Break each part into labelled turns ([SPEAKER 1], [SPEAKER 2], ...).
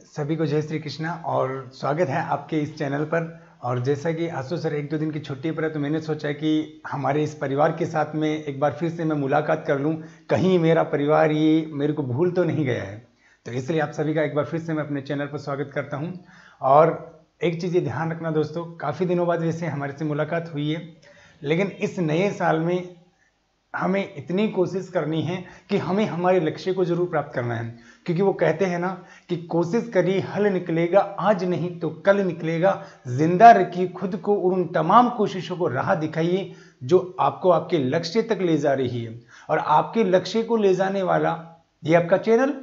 [SPEAKER 1] सभी को जय श्री कृष्णा और स्वागत है आपके इस चैनल पर। और जैसा कि आशु सर 1-2 दिन की छुट्टी पर है तो मैंने सोचा कि हमारे इस परिवार के साथ में एक बार फिर से मैं मुलाकात कर लूं, कहीं मेरा परिवार ये मेरे को भूल तो नहीं गया है। तो इसलिए आप सभी का एक बार फिर से मैं अपने चैनल पर स्वागत करता हूं। और एक चीज़ ये ध्यान रखना दोस्तों, काफ़ी दिनों बाद वैसे हमारे से मुलाकात हुई है, लेकिन इस नए साल में हमें इतनी कोशिश करनी है कि हमें हमारे लक्ष्य को जरूर प्राप्त करना है। क्योंकि वो कहते हैं ना कि कोशिश करिए हल निकलेगा, आज नहीं तो कल निकलेगा। जिंदा रखिए खुद को और उन तमाम कोशिशों को राह दिखाइए जो आपको आपके लक्ष्य तक ले जा रही है। और आपके लक्ष्य को ले जाने वाला ये आपका चैनल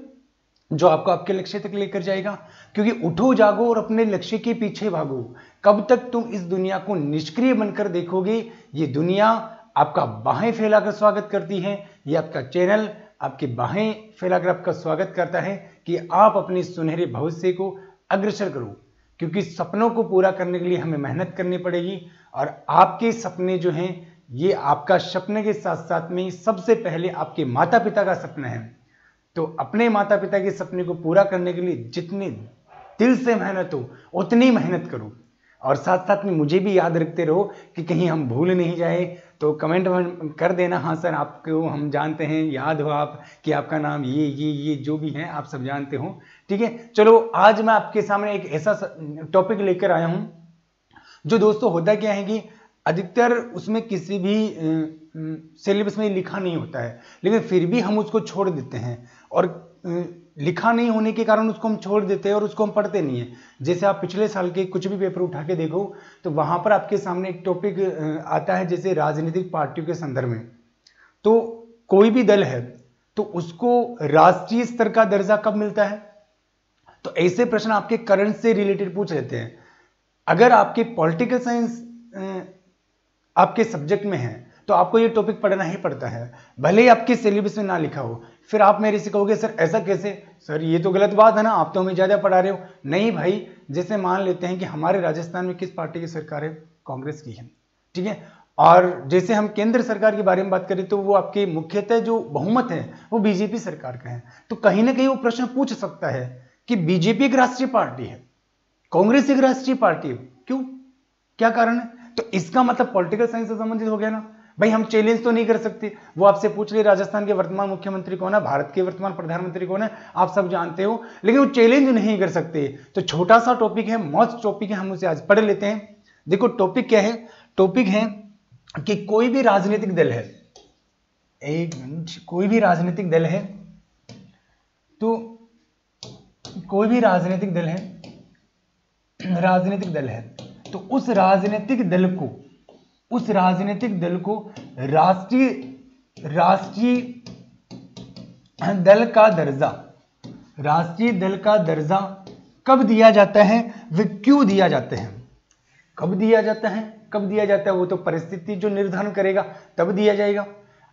[SPEAKER 1] जो आपको आपके लक्ष्य तक लेकर जाएगा। क्योंकि उठो जागो और अपने लक्ष्य के पीछे भागो। कब तक तुम इस दुनिया को निष्क्रिय बनकर देखोगे? ये दुनिया आपका बाहें फैलाकर स्वागत करती है, ये आपका चैनल आपकी बाहें फैलाकर आपका स्वागत करता है कि आप अपने सुनहरे भविष्य को अग्रसर करो। क्योंकि सपनों को पूरा करने के लिए हमें मेहनत करनी पड़ेगी। और आपके सपने जो हैं ये आपका सपने के साथ साथ में सबसे पहले आपके माता पिता का सपना है। तो अपने माता पिता के सपने को पूरा करने के लिए जितने दिल से मेहनत हो उतनी मेहनत करो। और साथ साथ में मुझे भी याद रखते रहो कि कहीं हम भूल नहीं जाए। तो कमेंट कर देना, हाँ सर आपको हम जानते हैं, याद हो आप कि आपका नाम ये जो भी है आप सब जानते हो। ठीक है, चलो आज मैं आपके सामने एक ऐसा टॉपिक लेकर आया हूं जो दोस्तों होता क्या है कि अधिकतर उसमें किसी भी सिलेबस में लिखा नहीं होता है, लेकिन फिर भी हम उसको छोड़ देते हैं। और लिखा नहीं होने के कारण उसको हम छोड़ देते हैं और उसको हम पढ़ते नहीं है। जैसे आप पिछले साल के कुछ भी पेपर उठा के देखो तो वहां पर आपके सामने एक टॉपिक आता है, जैसे राजनीतिक पार्टियों के संदर्भ में। तो कोई भी दल है तो उसको राष्ट्रीय स्तर का दर्जा कब मिलता है? तो ऐसे प्रश्न आपके करंट से रिलेटेड पूछ लेते हैं। अगर आपके पॉलिटिकल साइंस आपके सब्जेक्ट में है तो आपको ये टॉपिक पढ़ना ही पड़ता है, भले ही आपके सिलेबस में ना लिखा हो। फिर आप मेरे से कहोगे सर ऐसा कैसे? सर ये तो गलत बात है ना, आप तो हमें ज्यादा पढ़ा रहे हो। नहीं भाई, जैसे मान लेते हैं कि हमारे राजस्थान में किस पार्टी की सरकार है? कांग्रेस की है। ठीक है, और जैसे हम केंद्र सरकार के बारे में बात करें तो वो आपके मुख्यतः जो बहुमत है वो बीजेपी सरकार का है। तो कहीं ना कहीं वो प्रश्न पूछ सकता है कि बीजेपी एक राष्ट्रीय पार्टी है, कांग्रेस एक राष्ट्रीय पार्टी है, क्यों, क्या कारण है? तो इसका मतलब पॉलिटिकल साइंस से संबंधित हो गया ना भाई। हम चैलेंज तो नहीं कर सकते, वो आपसे पूछ ले राजस्थान के वर्तमान मुख्यमंत्री कौन है, भारत के वर्तमान प्रधानमंत्री कौन है, आप सब जानते हो, लेकिन वो चैलेंज नहीं कर सकते। तो छोटा सा टॉपिक है, मस्त टॉपिक है, हम उसे आज पढ़ लेते हैं। देखो टॉपिक क्या है? टॉपिक है कि कोई भी राजनीतिक दल है, एक मिनट, कोई भी राजनीतिक दल है, तो कोई भी राजनीतिक दल है, तो उस राजनीतिक दल को राष्ट्रीय दल का दर्जा कब दिया जाता है, वे क्यों दिया जाते हैं? कब दिया जाता है वो तो परिस्थिति जो निर्धारण करेगा तब दिया जाएगा।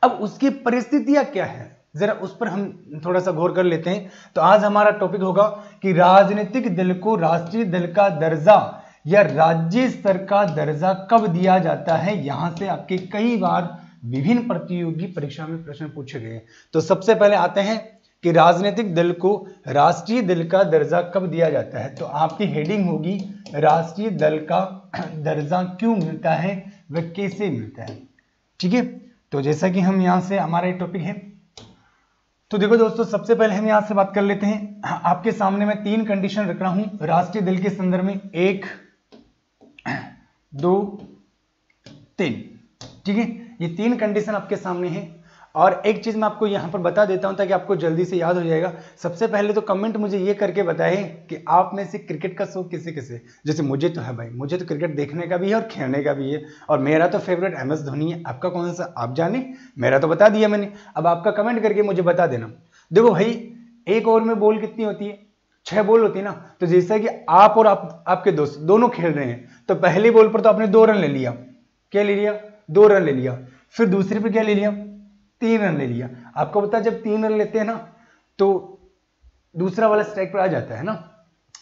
[SPEAKER 1] अब उसकी परिस्थितियां क्या है जरा उस पर हम थोड़ा सा गौर कर लेते हैं। तो आज हमारा टॉपिक होगा कि राजनीतिक दल को राष्ट्रीय दल का दर्जा या राज्य स्तर का दर्जा कब दिया जाता है। यहां से आपके कई बार विभिन्न प्रतियोगी परीक्षा में प्रश्न पूछे गए। तो सबसे पहले आते हैं कि राजनीतिक दल को राष्ट्रीय दल का दर्जा कब दिया जाता है। तो आपकी हेडिंग होगी राष्ट्रीय दल का दर्जा क्यों मिलता है, वह कैसे मिलता है। ठीक है, तो जैसा कि हम यहां से हमारा टॉपिक है, तो देखो दोस्तों सबसे पहले हम यहां से बात कर लेते हैं। आपके सामने मैं 3 कंडीशन रख रहा हूं राष्ट्रीय दल के संदर्भ में, 1, 2, 3। ठीक है, ये 3 कंडीशन आपके सामने है। और एक चीज मैं आपको यहां पर बता देता हूं ताकि आपको जल्दी से याद हो जाएगा। सबसे पहले तो कमेंट मुझे ये करके बताएं कि आप में से क्रिकेट का शौक किसे किसे, जैसे मुझे तो है भाई, मुझे तो क्रिकेट देखने का भी है और खेलने का भी है। और मेरा तो फेवरेट MS धोनी है। आपका कौन सा आप जाने, मेरा तो बता दिया मैंने, अब आपका कमेंट करके मुझे बता देना। देखो भाई, एक ओवर में बॉल कितनी होती है? 6 बॉल होती है ना। तो जैसा कि आप और आपके दोस्त दोनों खेल रहे हैं, तो पहली बॉल पर तो आपने 2 रन ले लिया। क्या ले लिया? 2 रन ले लिया। फिर दूसरी पे क्या ले लिया? 3 रन ले लिया। आपको पता है जब 3 रन लेते हैं ना तो दूसरा वाला स्ट्राइक पर आ जाता है ना।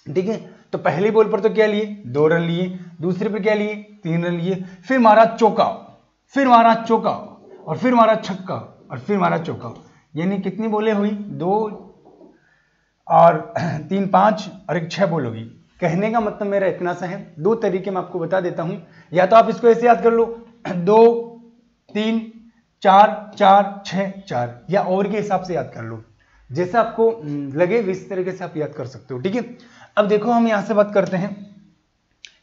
[SPEAKER 1] ठीक है, तो पहली बॉल पर तो क्या लिए? 2 रन लिए। दूसरे पे क्या लिए? 3 रन लिए। फिर मारा चौका, फिर मारा चौका, और फिर मारा छक्का, और फिर मारा चौका। यानी कितनी बॉलें हुई? 2 और 3 5 और एक 6 बोलोगी। कहने का मतलब मेरा इतना सा है। 2 तरीके मैं आपको बता देता हूं, या तो आप इसको ऐसे याद कर लो 2 3 4 4 6 4, या और के हिसाब से याद कर लो, जैसा आपको लगे इस तरीके से आप याद कर सकते हो। ठीक है, अब देखो हम यहां से बात करते हैं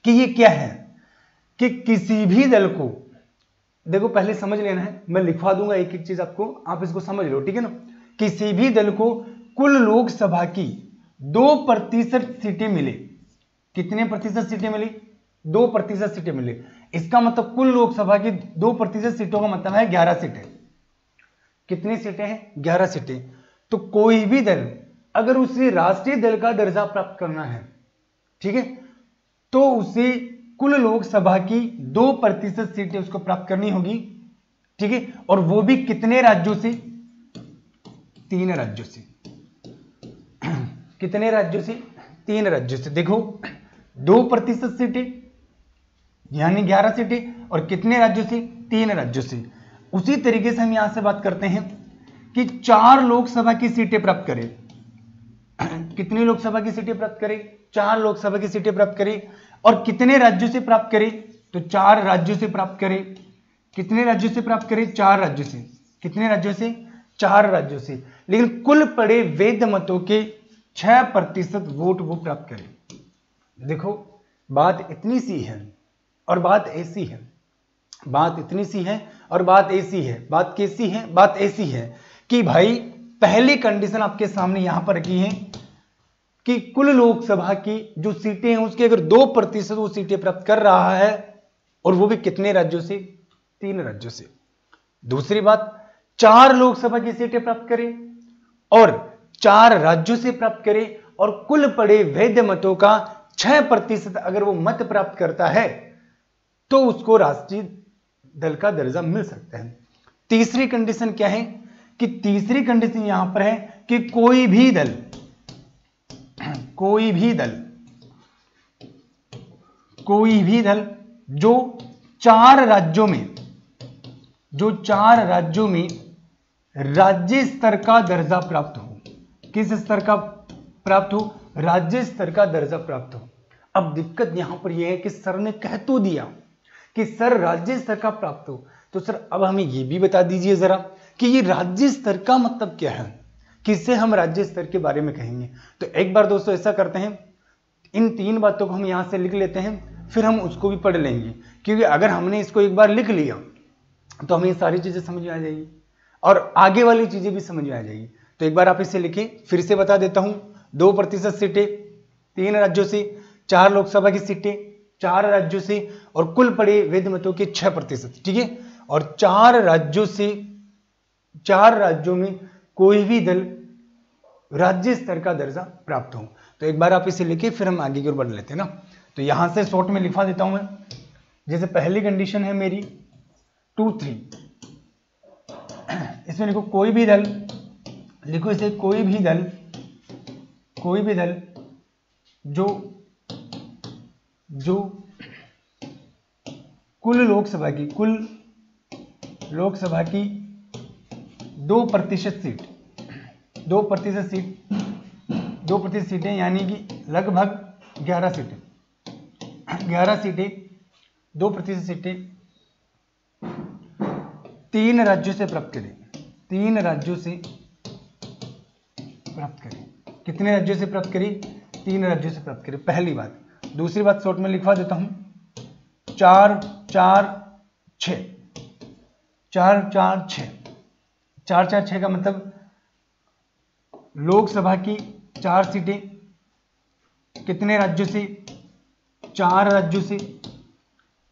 [SPEAKER 1] कि ये क्या है कि किसी भी दल को, देखो पहले समझ लेना है, मैं लिखवा दूंगा एक एक चीज आपको, आप इसको समझ लो। ठीक है ना, किसी भी दल को कुल लोकसभा की 2% सीटें मिले। कितने प्रतिशत सीटें मिली? 2% सीटें मिली। इसका मतलब कुल लोकसभा की 2% सीटों का मतलब है 11 सीटें। कितनी सीटें हैं? 11 सीटें। तो कोई भी दल अगर उसे राष्ट्रीय दल का दर्जा प्राप्त करना है, ठीक है, तो उसे कुल लोकसभा की 2% सीटें उसको प्राप्त करनी होगी। ठीक है, और वो भी कितने राज्यों से? 3 राज्यों से। कितने राज्यों से? 3 राज्यों से। देखो 2% सीटें यानी 11 सीटें, और कितने राज्यों से? 3 राज्यों से। उसी तरीके से हम यहां से बात करते हैं कि 4 लोकसभा की सीटें प्राप्त करें। कितनी लोकसभा की सीटें प्राप्त करें? 4 लोकसभा की सीटें प्राप्त करें, और कितने राज्यों से प्राप्त करें? तो 4 राज्यों से प्राप्त करें। कितने राज्यों से प्राप्त करें? 4 राज्यों से। कितने राज्यों से? 4 राज्यों से। लेकिन कुल पड़े वैध मतों के 6% वोट वो प्राप्त करें। देखो बात इतनी सी है और बात ऐसी है, बात इतनी सी है और बात ऐसी है। बात कैसी है? बात ऐसी है कि भाई पहली कंडीशन आपके सामने यहां पर रखी है कि कुल लोकसभा की जो सीटें हैं उसके अगर 2% वो सीटें प्राप्त कर रहा है, और वो भी कितने राज्यों से? 3 राज्यों से। दूसरी बात, 4 लोकसभा की सीटें प्राप्त करें और 4 राज्यों से प्राप्त करे, और कुल पड़े वैध मतों का 6% अगर वो मत प्राप्त करता है तो उसको राष्ट्रीय दल का दर्जा मिल सकता है। तीसरी कंडीशन क्या है कि तीसरी कंडीशन यहां पर है कि कोई भी दल जो 4 राज्यों में राज्य स्तर का दर्जा प्राप्त हो। किस स्तर का प्राप्त हो? राज्य स्तर का दर्जा प्राप्त हो। अब दिक्कत यहां पर यह है कि सर ने कह तो दिया कि सर राज्य स्तर का प्राप्त हो, तो सर अब हमें यह भी बता दीजिए जरा कि ये राज्य स्तर का मतलब क्या है, किससे हम राज्य स्तर के बारे में कहेंगे। तो एक बार दोस्तों ऐसा करते हैं, इन 3 बातों को हम यहां से लिख लेते हैं, फिर हम उसको भी पढ़ लेंगे, क्योंकि अगर हमने इसको एक बार लिख लिया तो हमें सारी चीजें समझ में आ जाएगी और आगे वाली चीजें भी समझ में आ जाएगी। तो एक बार आप इसे लिखें, फिर से बता देता हूं। 2% सीटें 3 राज्यों से, 4 लोकसभा की सीटें 4 राज्यों से, और कुल पड़े वैध मतों के 6%। ठीक है, और 4 राज्यों में कोई भी दल राज्य स्तर का दर्जा प्राप्त हो। तो एक बार आप इसे लिखिए, फिर हम आगे की ओर बढ़ लेते हैं ना। तो यहां से शॉर्ट में लिखवा देता हूं मैं। जैसे पहली कंडीशन है मेरी 2 3, इसमें लिखो कोई भी दल, लिखो इसे कोई भी दल जो कुल लोकसभा की 2% सीटें यानी कि लगभग 11 सीटें 2% सीटें 3 राज्यों से प्राप्त करें। 3 राज्यों से प्राप्त करें। कितने राज्यों से प्राप्त करें? 3 राज्यों से प्राप्त करें, पहली बात। दूसरी बात शॉर्ट में लिखवा देता हूं, 4 4 6 4 4 6 4 4 6 का मतलब लोकसभा की 4 सीटें कितने राज्यों से? 4 राज्यों से।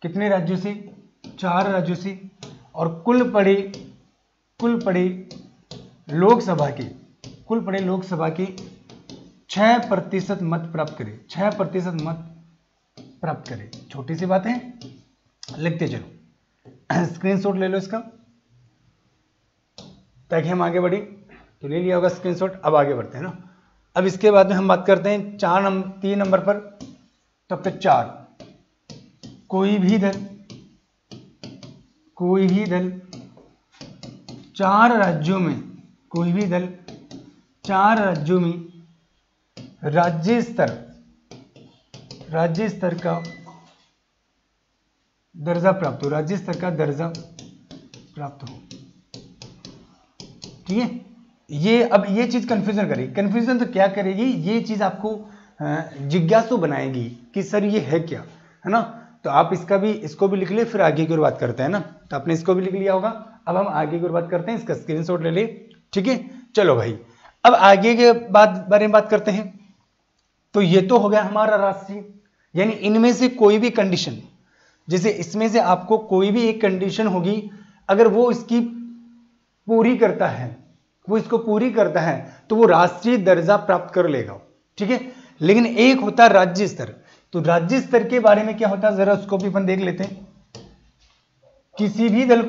[SPEAKER 1] कितने राज्यों से? 4 राज्यों से, और कुल पड़े लोकसभा के 6% मत प्राप्त करें। 6% मत प्राप्त करें। छोटी सी बात है, लिखते चलो। स्क्रीनशॉट ले लो इसका ताकि हम आगे बढ़े। तो ले लिया होगा स्क्रीनशॉट। अब आगे बढ़ते हैं ना। अब इसके बाद में हम बात करते हैं 3 नंबर पर। तब तक 4, कोई भी दल 4 राज्यों में राज्य स्तर का दर्जा प्राप्त हो, राज्य स्तर का दर्जा प्राप्त हो। ठीक है, ये अब ये चीज कंफ्यूजन करेगी। कंफ्यूजन तो क्या करेगी, ये चीज आपको जिज्ञासु बनाएगी कि सर ये है क्या, है ना। तो आप इसको भी लिख ले, फिर आगे की ओर बात करते हैं ना। तो आपने इसको भी लिख लिया होगा, अब हम आगे की ओर बात करते हैं, इसका स्क्रीनशॉट ले ले। ठीक है, चलो भाई अब आगे के बारे में बात करते हैं। तो ये तो हो गया हमारा राष्ट्रीय, यानी इनमें से कोई भी कंडीशन, जैसे इसमें से आपको कोई भी एक कंडीशन होगी, अगर वो इसकी पूरी करता है, वो इसको पूरी करता है, तो वो राष्ट्रीय दर्जा प्राप्त कर लेगा। ठीक है, लेकिन एक होता है राज्य स्तर। तो राज्य स्तर के बारे में क्या होता है, जरा उसको भी अपन देख लेते हैं। किसी भी दल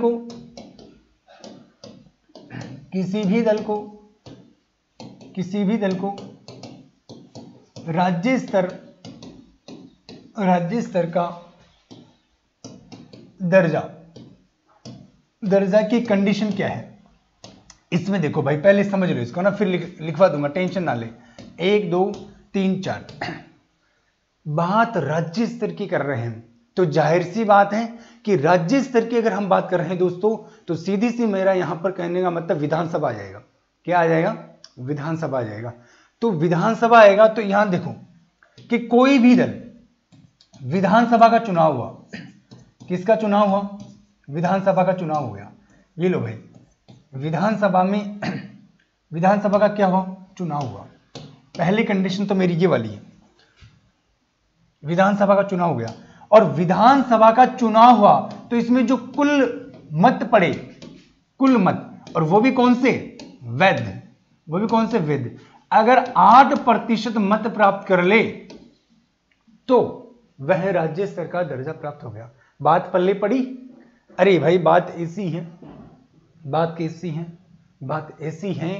[SPEAKER 1] को राज्य स्तर का दर्जा की कंडीशन क्या है। इसमें देखो भाई, पहले समझ लो इसको ना, फिर लिखवा दूंगा, टेंशन ना ले। 1 2 3 4 बात राज्य स्तर की कर रहे हैं, तो जाहिर सी बात है कि राज्य स्तर की अगर हम बात कर रहे हैं दोस्तों, तो सीधी सी मेरा यहां पर कहने का मतलब विधानसभा आ जाएगा। क्या आ जाएगा, विधानसभा आ जाएगा। तो विधानसभा आएगा, तो यहां देखो कि कोई भी दल, विधानसभा का चुनाव हुआ, किसका चुनाव हुआ, विधानसभा का चुनाव हो गया। ये लो भाई, विधानसभा का क्या हुआ, चुनाव हुआ। पहली कंडीशन तो मेरी ये वाली है, विधानसभा का चुनाव हो गया। और विधानसभा का चुनाव हुआ तो इसमें जो कुल मत पड़े, कुल मत, और वो भी कौन से, वैध, वो भी कौन से, वैध, अगर 8% मत प्राप्त कर ले तो वह राज्य स्तर का दर्जा प्राप्त हो गया। बात पल्ले पड़ी। अरे भाई बात ऐसी है, बात कैसी है, बात ऐसी है,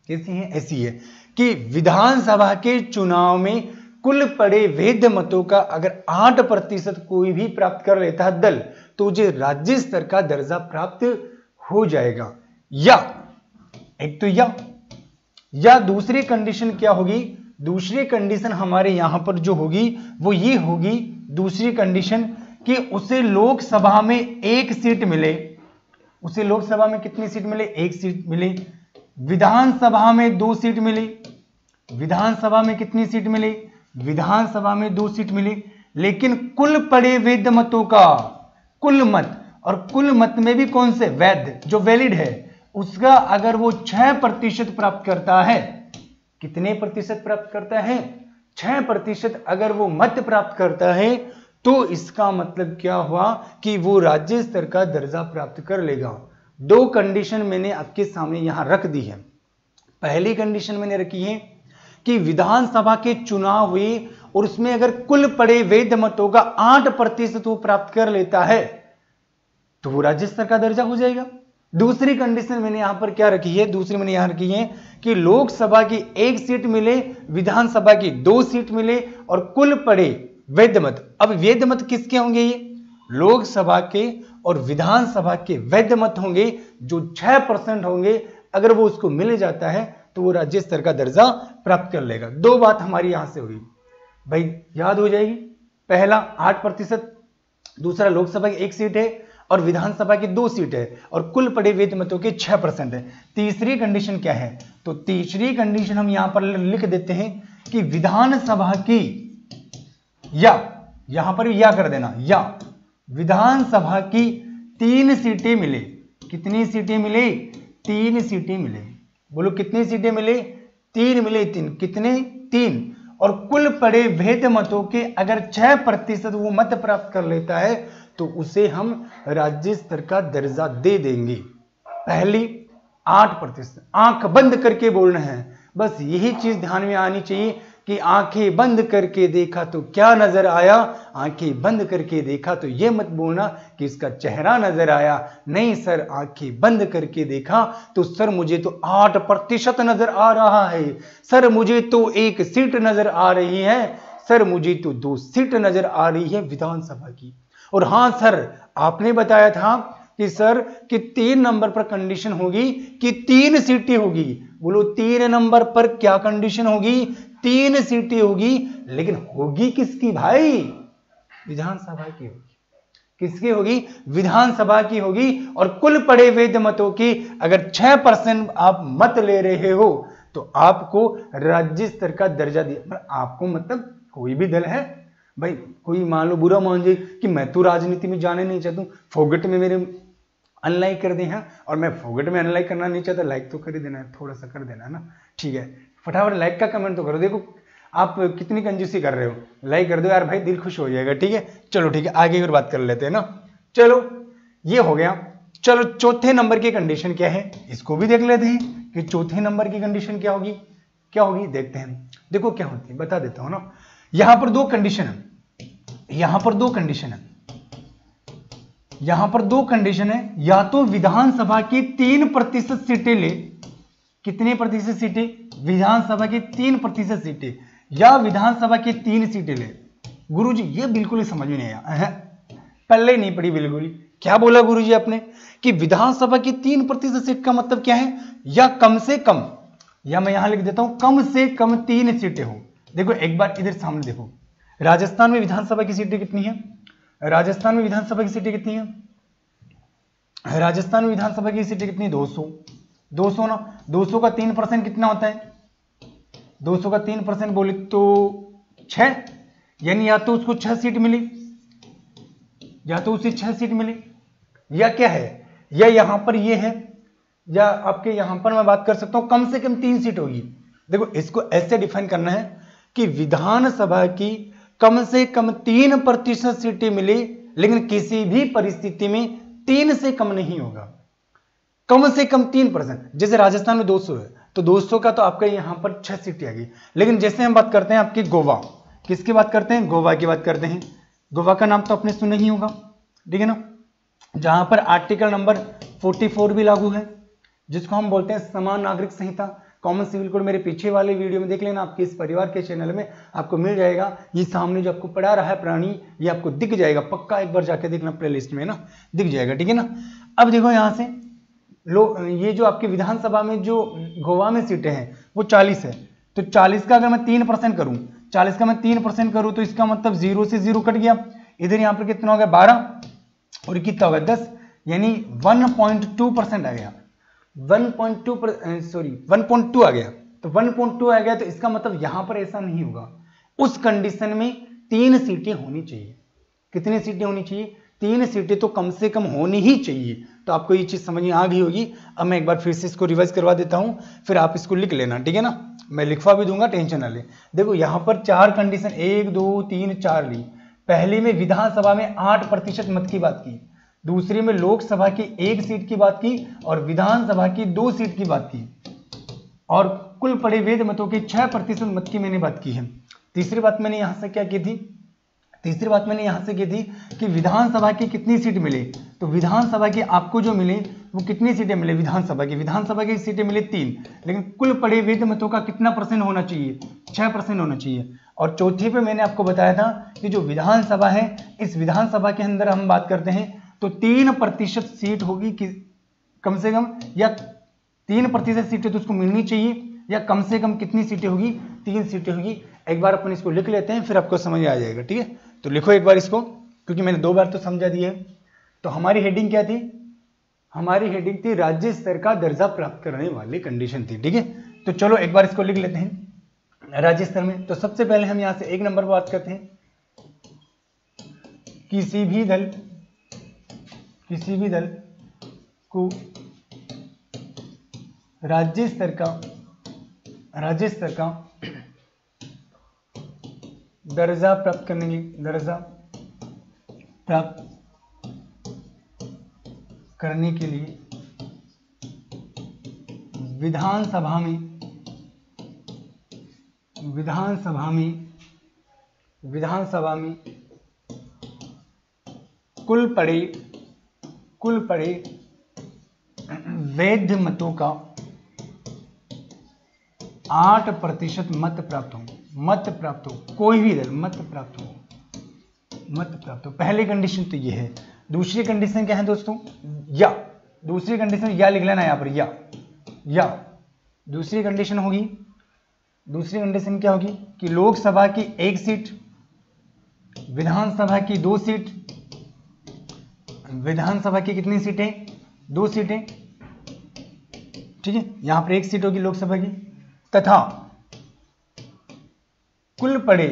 [SPEAKER 1] कैसी है, ऐसी है कि विधानसभा के चुनाव में कुल पड़े वैध मतों का अगर 8% कोई भी प्राप्त कर लेता है दल, तो उसे राज्य स्तर का दर्जा प्राप्त हो जाएगा। या एक तो या दूसरी कंडीशन क्या होगी, दूसरी कंडीशन हमारे यहां पर जो होगी वो ये होगी, दूसरी कंडीशन कि उसे लोकसभा में 1 सीट मिले। उसे लोकसभा में कितनी सीट मिले, 1 सीट मिले। विधानसभा में 2 सीट मिली, विधानसभा में कितनी सीट मिली, विधानसभा में 2 सीट मिली। लेकिन कुल पड़े वैध मतों का कुल मत, और कुल मत में भी कौन से, वैध, जो वैलिड है, उसका अगर वो 6% प्राप्त करता है, कितने प्रतिशत प्राप्त करता है, 6% अगर वो मत प्राप्त करता है, तो इसका मतलब क्या हुआ कि वो राज्य स्तर का दर्जा प्राप्त कर लेगा। 2 कंडीशन मैंने आपके सामने यहां रख दी है। पहली कंडीशन मैंने रखी है कि विधानसभा के चुनाव हुए और उसमें अगर कुल पड़े वैध मतों का 8% वो प्राप्त कर लेता है तो वो राज्य स्तर का दर्जा हो जाएगा। दूसरी कंडीशन मैंने यहां पर क्या रखी है, दूसरी मैंने यहां रखी है कि लोकसभा की 1 सीट मिले, विधानसभा की 2 सीट मिले और कुल पड़े वैध मत। अब वैध मत किसके होंगे, ये लोकसभा के और विधानसभा के वैध मत होंगे जो 6% होंगे। अगर वो उसको मिल जाता है तो वो राज्य स्तर का दर्जा प्राप्त कर लेगा। 2 बात हमारी यहां से हुई भाई, याद हो जाएगी। पहला 8%, दूसरा लोकसभा की 1 सीट है और विधानसभा की 2 सीट है और कुल पड़े वैध मतों के 6% है। तीसरी कंडीशन क्या है, तो तीसरी कंडीशन हम यहां पर लिख देते हैं कि विधानसभा की, या यहां पर या कर देना, या विधानसभा की 3 सीटें मिले। कितनी सीटें मिले, 3 सीटें मिले। बोलो कितनी सीटें मिले, 3 मिले, 3, कितने, 3। और कुल पड़े वैध मतों के अगर 6% वो मत प्राप्त कर लेता है तो उसे हम राज्य स्तर का दर्जा दे देंगे। पहली 8%, आंख बंद करके बोलना है, बस यही चीज ध्यान में आनी चाहिए कि आंखें बंद करके देखा तो क्या नजर आया, आंखें बंद करके देखा तो ये मत बोलना कि इसका चेहरा नजर आया। नहीं सर, आंखें बंद करके देखा तो सर मुझे तो 8% नजर आ रहा है, सर मुझे तो 1 सीट नजर आ रही है, सर मुझे तो 2 सीट नजर आ रही है विधानसभा की। और हां सर, आपने बताया था कि सर कि 3 नंबर पर कंडीशन होगी कि 3 सीटें होगी। बोलो 3 नंबर पर क्या कंडीशन होगी? 3 सीटें होगी, लेकिन होगी किसकी भाई? विधानसभा की होगी। किसकी होगी? विधानसभा की होगी। और कुल पड़े वैध मतों की अगर 6% आप मत ले रहे हो तो आपको राज्य स्तर का दर्जा दिया। आपको मतलब कोई भी दल है भाई, कोई मान लो बुरा मान जाए कि मैं तो राजनीति में जाने नहीं चाहता हूं, फोगट में मेरे अनलाइक कर दे हैं, और मैं फोगट में अनलाइक करना नहीं चाहता, लाइक तो कर ही देना है, थोड़ा सा कर देना है ना, ठीक है, फटाफट लाइक का कमेंट तो करो। देखो आप कितनी कंजूसी कर रहे हो, लाइक कर दो यार भाई, दिल खुश हो जाएगा, ठीक है। चलो ठीक है, आगे और बात कर लेते हैं ना। चलो ये हो गया। चलो चौथे नंबर की कंडीशन क्या है, इसको भी देख लेते हैं कि चौथे नंबर की कंडीशन क्या होगी। क्या होगी देखते हैं। देखो क्या होती है, बता देता हूं ना। यहां पर 2 कंडीशन है, यहां पर 2 कंडीशन है, यहां पर 2 कंडीशन है। या तो विधानसभा की 3% सीटें ले, कितने प्रतिशत सीटें? विधानसभा की 3% सीटें, या विधानसभा की 3 सीटें ले। गुरुजी ये बिल्कुल ही समझ में नहीं आया, पहले नहीं पड़ी बिल्कुल ही। क्या बोला गुरुजी आपने कि विधानसभा की 3% सीट का मतलब क्या है? या कम से कम, या मैं यहां लिख देता हूं कम से कम 3 सीटें हो। देखो एक बार इधर सामने देखो, राजस्थान में विधानसभा की सीटें कितनी है? राजस्थान में विधानसभा की सीटें कितनी है? राजस्थान में विधानसभा की सीटें कितनी? 200 ना। 200 का 3% कितना होता है? 200 का 3% बोले तो 6, यानी या तो उसको 6 सीट मिली, या तो उसे 6 सीट मिली, या क्या है, या यहां पर ये है, या आपके यहां पर मैं बात कर सकता हूं कम से कम 3 सीट होगी। देखो इसको ऐसे डिफाइन करना है कि विधानसभा की कम से कम 3% सीटें मिली, लेकिन किसी भी परिस्थिति में 3 से कम नहीं होगा, कम से कम 3%। जैसे राजस्थान में 200 है तो 200 का तो आपका यहां पर 6 सीटें आ गई। लेकिन जैसे हम बात करते हैं आपकी गोवा, किसकी बात करते हैं? गोवा की बात करते हैं। गोवा का नाम तो आपने सुना ही होगा, ठीक है ना, जहां पर आर्टिकल नंबर 44 भी लागू है, जिसको हम बोलते हैं समान नागरिक संहिता, कॉमन सिविल कोड। मेरे पीछे वाले वीडियो में देख लेना, आपके इस परिवार के चैनल में आपको मिल जाएगा। ये सामने जो आपको पढ़ा रहा है प्राणी, ये आपको दिख जाएगा, पक्का एक बार जाके देखना प्लेलिस्ट में ना, दिख जाएगा, ठीक है ना। अब देखो यहां से ये जो आपकी विधानसभा में जो गोवा में सीटें हैं वो 40 है, तो 40 का अगर मैं 3% करूं, 40 का मैं 3% करूं तो इसका मतलब 0 से 0 कट गया, इधर यहां पर कितना हो गया 12, और कितना होगा 10, यानी 1.2% आ गया, 1.2 आ गया। तो 1.2 आ गया, तो इसका मतलब यहां पर ऐसा नहीं होगा। उस कंडीशन में 3 सीटें होनी चाहिए। कितनी सीटें होनी चाहिए? 3 सीटें तो कम से कम होनी ही चाहिए। तो आपको ये चीज समझ में आ गई होगी। अब मैं एक बार फिर से इसको रिवाइज करवा देता हूं, फिर आप इसको लिख लेना, ठीक है ना। मैं लिखवा भी दूंगा, टेंशन ना ले। देखो यहां पर 4 कंडीशन 1 2 3 4 ली। पहली में विधानसभा में 8% मत की बात की, दूसरी में लोकसभा की 1 सीट की बात की, और विधानसभा की 2 सीट की बात की, और कुल पड़े वैध मतों के 6% मत की मैंने बात की है। तीसरी बात मैंने यहां से क्या की थी? तीसरी बात मैंने यहां से की थी कि विधानसभा की कितनी सीट मिले, तो विधानसभा की आपको जो मिले वो कितनी सीटें मिले? विधानसभा की सीटें मिले 3, लेकिन कुल पड़े वैध मतों का कितना % होना चाहिए? 6% होना चाहिए। और चौथी पे मैंने आपको बताया था कि जो विधानसभा है, इस विधानसभा के अंदर हम बात करते हैं तो 3% सीट होगी कि कम से कम, या 3% सीटें तो उसको मिलनी चाहिए, या कम से कम कितनी सीटें होगी? 3 सीटें होगी। एक बार अपन इसको लिख लेते हैं, फिर आपको समझ आ जाएगा, ठीक है। तो लिखो एक बार इसको, क्योंकि मैंने 2 बार तो समझा दिया है। तो हमारी हेडिंग क्या थी? हमारी हेडिंग थी राज्य स्तर का दर्जा प्राप्त करने वाली कंडीशन थी, ठीक है। तो चलो एक बार इसको लिख लेते हैं राज्य स्तर में। तो सबसे पहले हम यहां से 1 नंबर पर बात करते हैं, किसी भी दल को राज्य स्तर का दर्जा प्राप्त करने के लिए विधानसभा में कुल पड़े वैध मतों का 8% मत प्राप्त हो, कोई भी दल मत प्राप्त हो, मत प्राप्त हो। पहली कंडीशन तो ये है। दूसरी कंडीशन क्या है दोस्तों, या दूसरी कंडीशन या लिख लेना यहां पर, या दूसरी कंडीशन होगी, दूसरी कंडीशन क्या होगी कि लोकसभा की 1 सीट, विधानसभा की 2 सीट, विधानसभा की कितनी सीटें, 2 सीटें, ठीक है, यहां पर 1 सीट होगी लोकसभा की, तथा कुल पड़े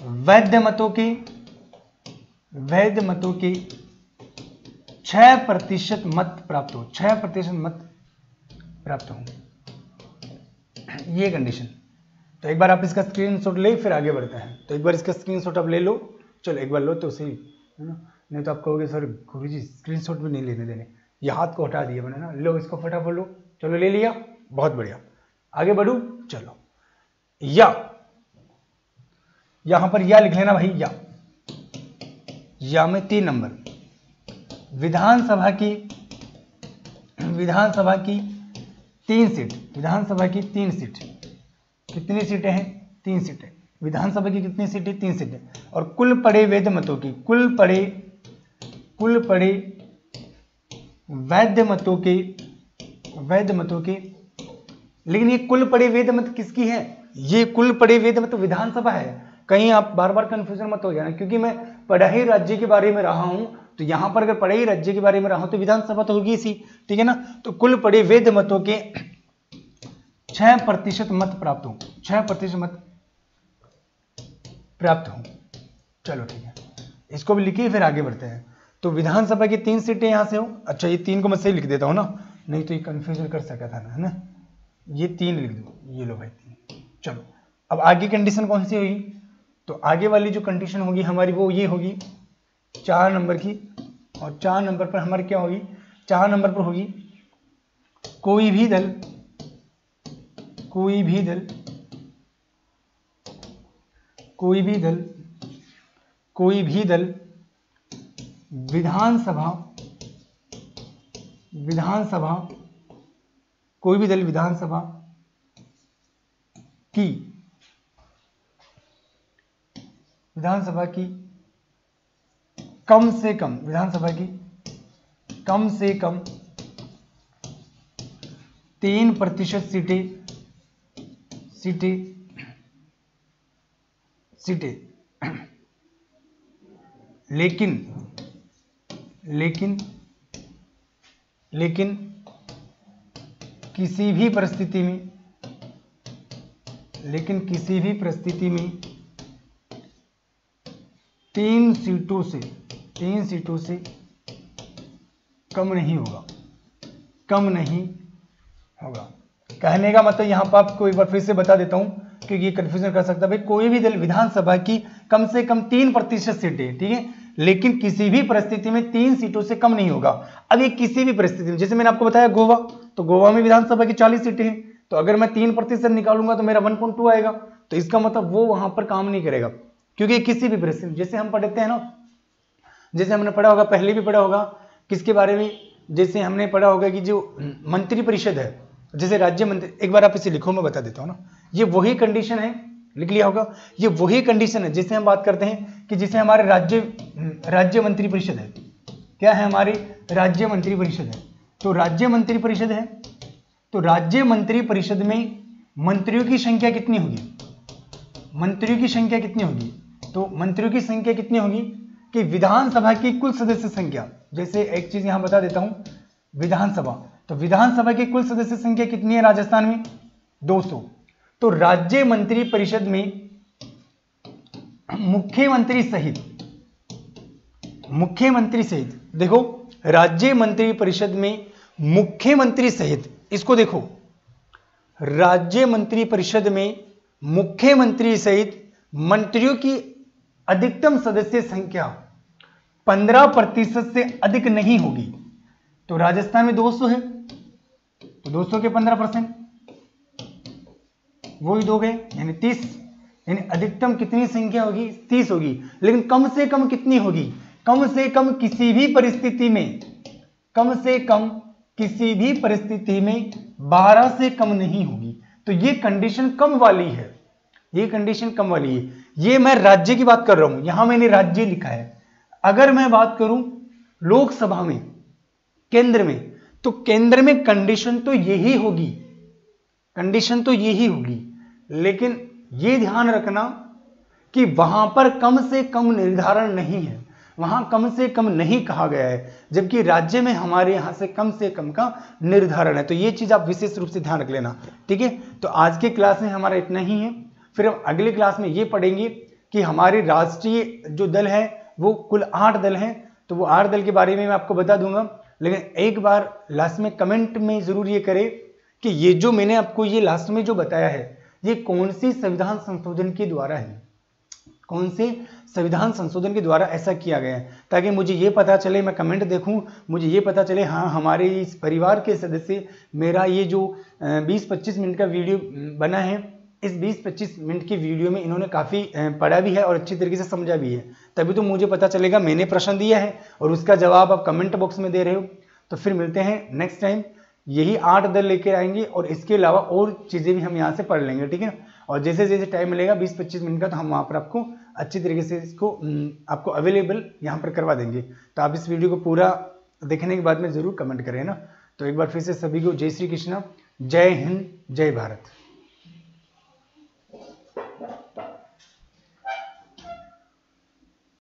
[SPEAKER 1] वैध मतों के 6% मत प्राप्त हो, 6% मत प्राप्त हो, ये कंडीशन। तो एक बार आप इसका स्क्रीनशॉट ले, फिर आगे बढ़ते हैं। तो एक बार इसका स्क्रीनशॉट आप ले लो, चलो एक बार लो तो सही है ना, नहीं तो आप कहोगे सर गुरुजी स्क्रीनशॉट भी नहीं लेने देने, ये हाथ को हटा दिया मैंने ना, लो इसको फटाफट लो, चलो ले लिया, बहुत बढ़िया, आगे बढ़ू, चलो या, यहां पर या लिख लेना भाई, या में 3 नंबर, विधानसभा की 3 सीट, विधानसभा की 3 सीट, कितनी सीटें हैं, 3 सीटें, विधानसभा की कितनी सीटें, 3 सीटें, और कुल पड़े वैध मतों की, कुल पड़े वैध मतों के, लेकिन ये कुल पड़े वैध मत किसकी है, ये कुल पड़े वैध मत विधानसभा है। कहीं आप बार बार कंफ्यूजन मत हो जाना, क्योंकि मैं पढ़ाई राज्य के बारे में रहा हूं, तो यहां पर अगर पढ़ाई राज्य के बारे में रहा हूं तो विधानसभा तो होगी इसी, ठीक है ना। तो कुल पड़े वैध मतों के 6% मत प्राप्त हो, 6% मत प्राप्त हो, चलो ठीक है, इसको भी लिखिए, फिर आगे बढ़ते हैं। तो विधानसभा की 3 सीटें यहां से हो, अच्छा ये 3 को मैं सही लिख देता हूं ना, नहीं तो ये कंफ्यूजन कर सका था ना, है ना, ये 3 लिख दो, ये लो भाई 3। चलो अब आगे कंडीशन कौन सी होगी, तो आगे वाली जो कंडीशन होगी हमारी वो ये होगी 4 नंबर की, और 4 नंबर पर हमारी क्या होगी, 4 नंबर पर होगी कोई भी दल विधानसभा की कम से कम 3% सीटें, लेकिन किसी भी परिस्थिति में 3 सीटों से कम नहीं होगा। कहने का मतलब यहां पर आपको एक बार फिर से बता देता हूं, क्योंकि ये कंफ्यूजन कर सकता है। भाई कोई भी दल विधानसभा की कम से कम 3% सीटें, ठीक है, लेकिन किसी भी परिस्थिति में 3 सीटों से कम नहीं होगा। अब ये किसी भी परिस्थिति में, जैसे मैंने आपको बताया गोवा, तो गोवा में विधानसभा की 40 सीटें हैं, तो अगर मैं 3% निकालूंगा तो मेरा 1.2 आएगा, तो इसका मतलब वो वहां पर काम नहीं करेगा, क्योंकि किसी भी परिस्थिति, जैसे हम पढ़ते हैं ना, जैसे हमने पढ़ा होगा, पहले भी पढ़ा होगा किसके बारे में, जैसे हमने पढ़ा होगा कि जो मंत्री परिषद है, जैसे राज्य मंत्री, एक बार आप इसे लिखो, मैं बता देता हूं ना, ये वही कंडीशन है, लिख लिया होगा, ये वही कंडीशन है जैसे हम बात करते हैं कि जैसे हमारे राज्य मंत्री परिषद है, क्या है, हमारी राज्य मंत्री परिषद है, तो राज्य मंत्री परिषद है, तो राज्य मंत्री परिषद में मंत्रियों की संख्या कितनी होगी, तो मंत्रियों की संख्या कितनी होगी कि विधानसभा की कुल सदस्य संख्या, जैसे एक चीज यहां बता देता हूं, विधानसभा, तो विधानसभा की कुल सदस्य संख्या कितनी है राजस्थान में, 200, तो राज्य मंत्री परिषद में मुख्यमंत्री सहित, देखो राज्य मंत्री परिषद में मुख्यमंत्री सहित, इसको देखो, राज्य मंत्री परिषद में मुख्यमंत्री सहित मंत्रियों की अधिकतम सदस्य संख्या 15% से अधिक नहीं होगी। तो राजस्थान में 200 है, तो 200 के 15%, वही 2 गए, यानी 30, यानी अधिकतम कितनी संख्या होगी, 30 होगी, लेकिन कम से कम कितनी होगी, कम से कम किसी भी परिस्थिति में 12 से कम नहीं होगी। तो ये कंडीशन कम वाली है, ये कंडीशन कम वाली है। ये मैं राज्य की बात कर रहा हूं, यहां मैंने राज्य लिखा है। अगर मैं बात करूं लोकसभा में, केंद्र में, तो केंद्र में कंडीशन तो यही होगी, कंडीशन तो यही होगी, लेकिन ये ध्यान रखना कि वहां पर कम से कम निर्धारण नहीं है, वहां कम से कम नहीं कहा गया है, जबकि राज्य में हमारे यहां से कम का निर्धारण है। तो ये चीज आप विशेष रूप से ध्यान रख लेना, ठीक है। तो आज के क्लास में हमारा इतना ही है। फिर हम अगले क्लास में ये पढ़ेंगे कि हमारे राष्ट्रीय जो दल है वो कुल 8 दल हैं, तो वो 8 दल के बारे में मैं आपको बता दूंगा। लेकिन एक बार लास्ट में कमेंट में जरूर ये करें कि ये जो मैंने आपको ये लास्ट में जो बताया है, ये कौन सी संविधान संशोधन के द्वारा है, कौन से संविधान संशोधन के द्वारा ऐसा किया गया है, ताकि मुझे ये पता चले, मैं कमेंट देखूं, मुझे ये पता चले हाँ हमारे इस परिवार के सदस्य, मेरा ये जो 20-25 मिनट का वीडियो बना है, इस 20-25 मिनट की वीडियो में इन्होंने काफ़ी पढ़ा भी है और अच्छी तरीके से समझा भी है। तभी तो मुझे पता चलेगा, मैंने प्रश्न दिया है और उसका जवाब आप कमेंट बॉक्स में दे रहे हो। तो फिर मिलते हैं नेक्स्ट टाइम, यही 8 दल लेकर आएंगे और इसके अलावा और चीज़ें भी हम यहाँ से पढ़ लेंगे, ठीक है। और जैसे जैसे टाइम मिलेगा 20-25 मिनट का, तो हम वहाँ पर आपको अच्छी तरीके से इसको आपको अवेलेबल यहाँ पर करवा देंगे। तो आप इस वीडियो को पूरा देखने के बाद में ज़रूर कमेंट करें ना। तो एक बार फिर से सभी को जय श्री कृष्णा, जय हिंद, जय भारत।